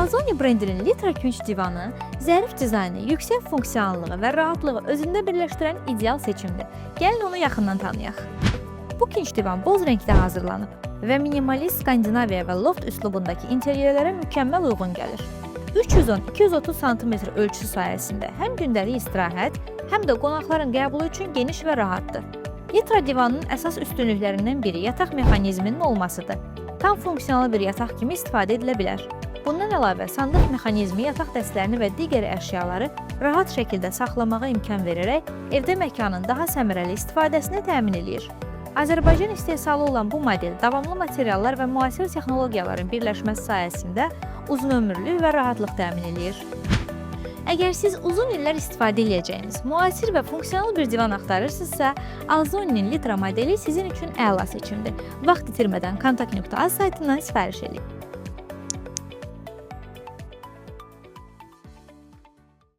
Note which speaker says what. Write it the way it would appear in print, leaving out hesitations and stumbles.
Speaker 1: Alzoni brendinin Litra künc divanı zərif dizaynı, yüksək funksiyonallığı və rahatlığı özündə birləşdirən ideal seçimdir. Gəlin onu yaxından tanıyaq. Bu künc divan boz rəngdə hazırlanıb və minimalist Skandinaviya və loft üslubundakı interyerlərə mükəmməl uyğun gəlir. 310-230 sm ölçüsü sayəsində həm gündəlik istirahət, həm də qonaqların qəbulu üçün geniş və rahatdır. Litra divanının əsas üstünlüklərindən biri yataq mexanizminin olmasıdır. Tam funksional bir yataq kimi istifadə edilə bilər. Bundan əlavə, sandıq mexanizmi yataq dəstlərini və digər əşyaları rahat şəkildə saxlamağa imkan verərək evdə məkanın daha səmərəli istifadəsini təmin edir. Azərbaycan istehsalı olan bu model davamlı materiallar və müasir texnologiyaların birləşməsi sayəsində uzunömürlük və rahatlıq təmin edir. Əgər siz uzun illər istifadə edəcəyiniz müasir və funksional bir divan axtarırsınızsa, Alzoni'nin Litra modeli sizin üçün əla seçimdir. Vaxt itirmədən kontakt.az saytından sifariş edin.